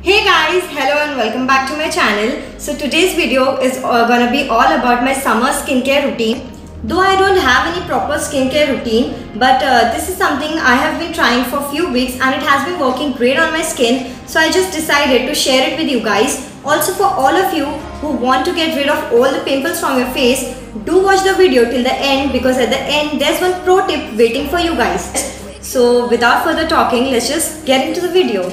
Hey guys, hello and welcome back to my channel. So today's video is gonna be all about my summer skincare routine. Though I don't have any proper skincare routine, but this is something I have been trying for a few weeks and it has been working great on my skin. So I just decided to share it with you guys. Also for all of you who want to get rid of all the pimples from your face, do watch the video till the end because at the end there's one pro tip waiting for you guys. So without further talking, let's just get into the video.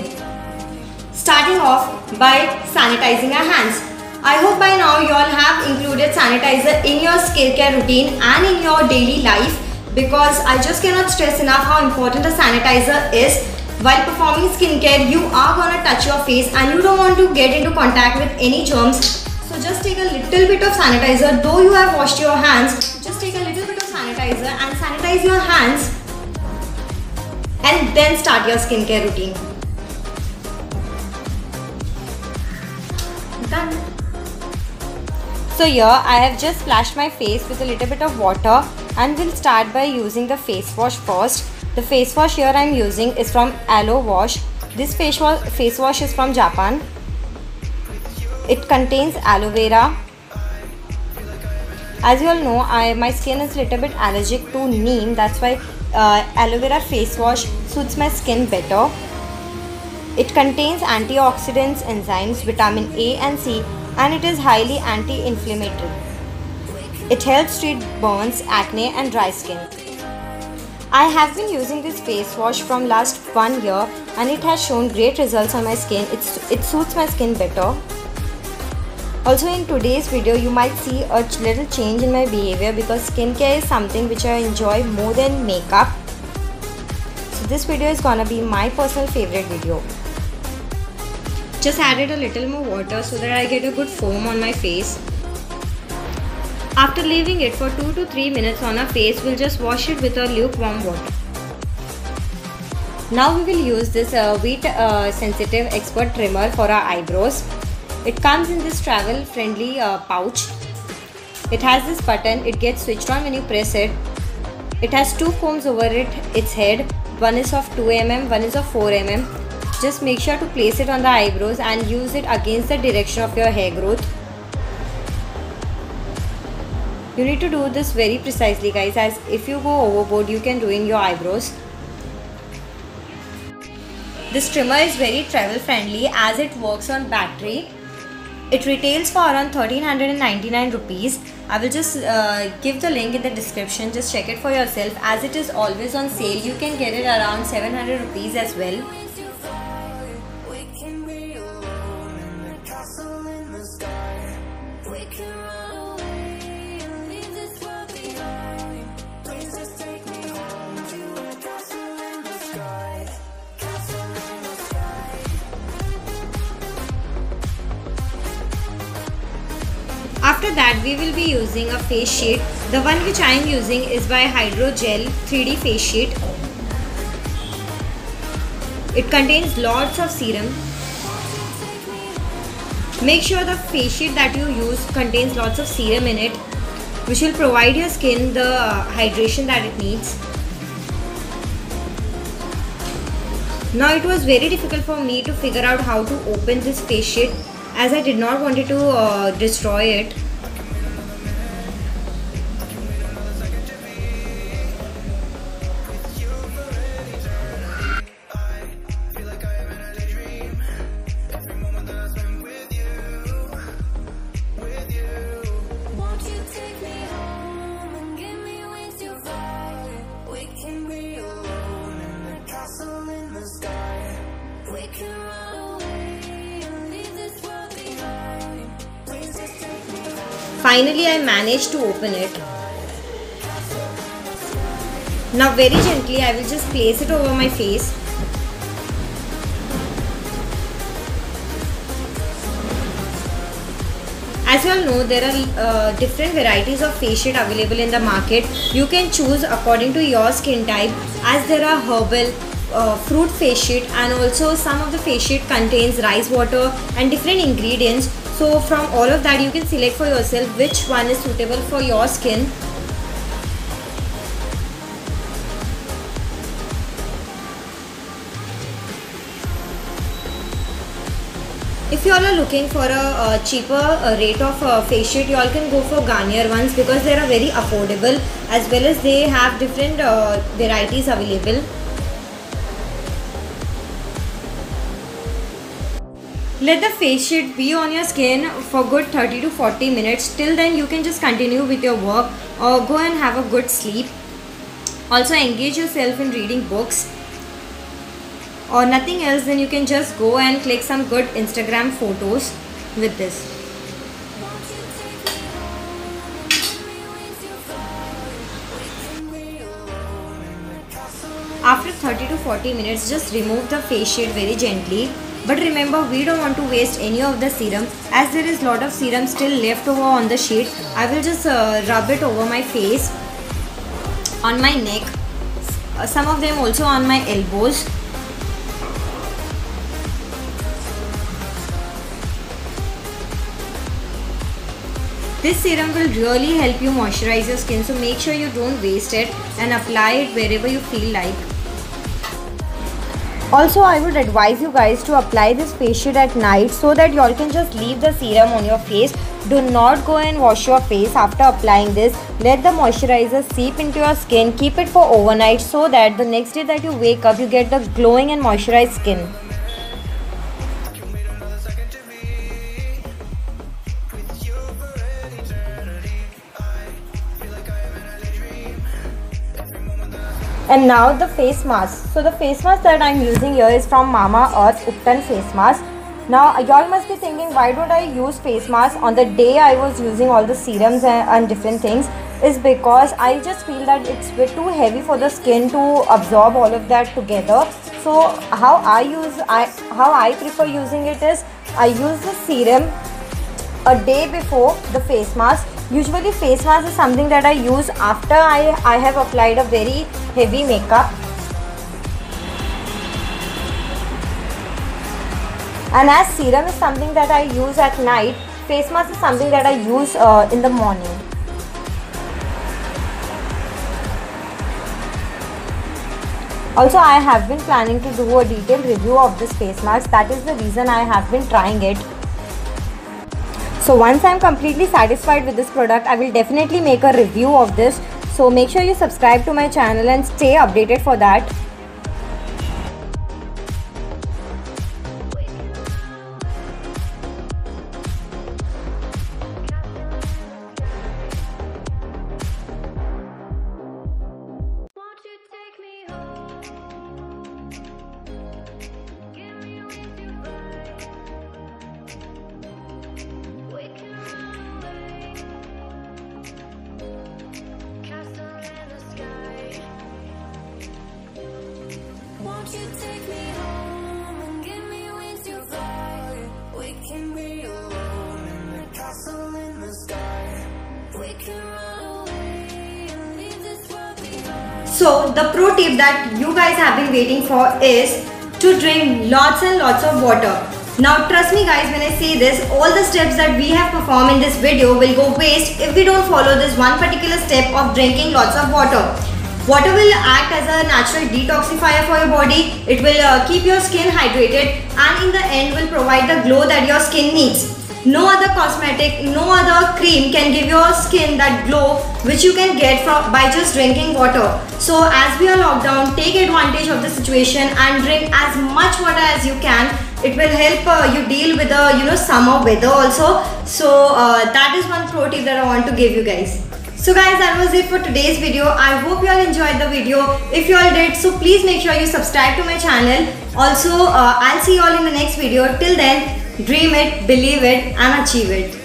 Starting off by sanitizing our hands. I hope by now you all have included sanitizer in your skincare routine and in your daily life, because I just cannot stress enough how important a sanitizer is. While performing skincare, you are gonna touch your face and you don't want to get into contact with any germs. So just take a little bit of sanitizer. Though you have washed your hands, just take a little bit of sanitizer and sanitize your hands and then start your skincare routine. Done. So here I have just splashed my face with a little bit of water and will start by using the face wash first. The face wash here I am using is from Aloe Wash. This face wash is from Japan. It contains aloe vera. As you all know, my skin is a little bit allergic to neem. That's why aloe vera face wash suits my skin better. It contains antioxidants, enzymes, vitamin A and C, and it is highly anti-inflammatory. It helps treat burns, acne and dry skin. I have been using this face wash from last 1 year and it has shown great results on my skin. It suits my skin better. Also in today's video you might see a little change in my behavior because skincare is something which I enjoy more than makeup. So this video is gonna be my personal favorite video. Just added a little more water so that I get a good foam on my face. After leaving it for 2 to 3 minutes on our face, we'll just wash it with a lukewarm water. Now we will use this Wheat Sensitive Expert Trimmer for our eyebrows. It comes in this travel friendly pouch. It has this button, it gets switched on when you press it. It has 2 combs over its head. One is of 2 mm, one is of 4 mm. Just make sure to place it on the eyebrows and use it against the direction of your hair growth. You need to do this very precisely guys, as if you go overboard you can ruin your eyebrows. This trimmer is very travel friendly as it works on battery. It retails for around 1399 rupees. I will just give the link in the description. Just check it for yourself as it is always on sale. You can get it around 700 rupees as well. After that we will be using a face sheet. The one which I am using is by Hydrogel 3D face sheet. It contains lots of serum. Make sure the face sheet that you use contains lots of serum in it, which will provide your skin the hydration that it needs. Now it was very difficult for me to figure out how to open this face sheet as I did not want it to destroy it. Finally, I managed to open it. Now very gently I will just place it over my face. As you all know, there are different varieties of face sheet available in the market. You can choose according to your skin type, as there are herbal, fruit face sheet, and also some of the face sheet contains rice water and different ingredients. So from all of that you can select for yourself which one is suitable for your skin. If you all are looking for a cheaper rate of face sheet, you all can go for Garnier ones because they are very affordable, as well as they have different varieties available. Let the face sheet be on your skin for good 30 to 40 minutes. Till then you can just continue with your work or go and have a good sleep. Also engage yourself in reading books or nothing else, then you can just go and click some good Instagram photos with this. After 30 to 40 minutes, just remove the face sheet very gently. But remember, we don't want to waste any of the serum, as there is lot of serum still left over on the sheet. I will just rub it over my face, on my neck, some of them also on my elbows. This serum will really help you moisturize your skin, so make sure you don't waste it and apply it wherever you feel like. Also, I would advise you guys to apply this face sheet at night so that you all can just leave the serum on your face. Do not go and wash your face after applying this. Let the moisturizer seep into your skin. Keep it for overnight so that the next day that you wake up, you get the glowing and moisturized skin. And now the face mask. So the face mask that I am using here is from Mamaearth Upton face mask. Now y'all must be thinking, why don't I use face mask on the day I was using all the serums and different things? Is because I just feel that it's a bit too heavy for the skin to absorb all of that together. So how I prefer using it is, I use the serum a day before the face mask. Usually face mask is something that I use after I have applied a very heavy makeup. And as serum is something that I use at night, face mask is something that I use in the morning. Also, I have been planning to do a detailed review of this face mask. That is the reason I have been trying it. So once I am completely satisfied with this product, I will definitely make a review of this. So make sure you subscribe to my channel and stay updated for that. Won't you take me home and give me wings to fly? We can be alone in the castle in the sky. We can run away and leave this world behind. So the pro tip that you guys have been waiting for is to drink lots and lots of water. Now trust me guys, when I say this, all the steps that we have performed in this video will go waste if we don't follow this one particular step of drinking lots of water. Water will act as a natural detoxifier for your body. It will keep your skin hydrated and in the end will provide the glow that your skin needs. No other cosmetic, no other cream can give your skin that glow which you can get by just drinking water. So as we are locked down, take advantage of the situation and drink as much water as you can. It will help you deal with the summer weather also. So that is one pro tip that I want to give you guys. So guys, that was it for today's video. I hope you all enjoyed the video. If you all did, so please make sure you subscribe to my channel. Also, I'll see you all in the next video. Till then, dream it, believe it and achieve it.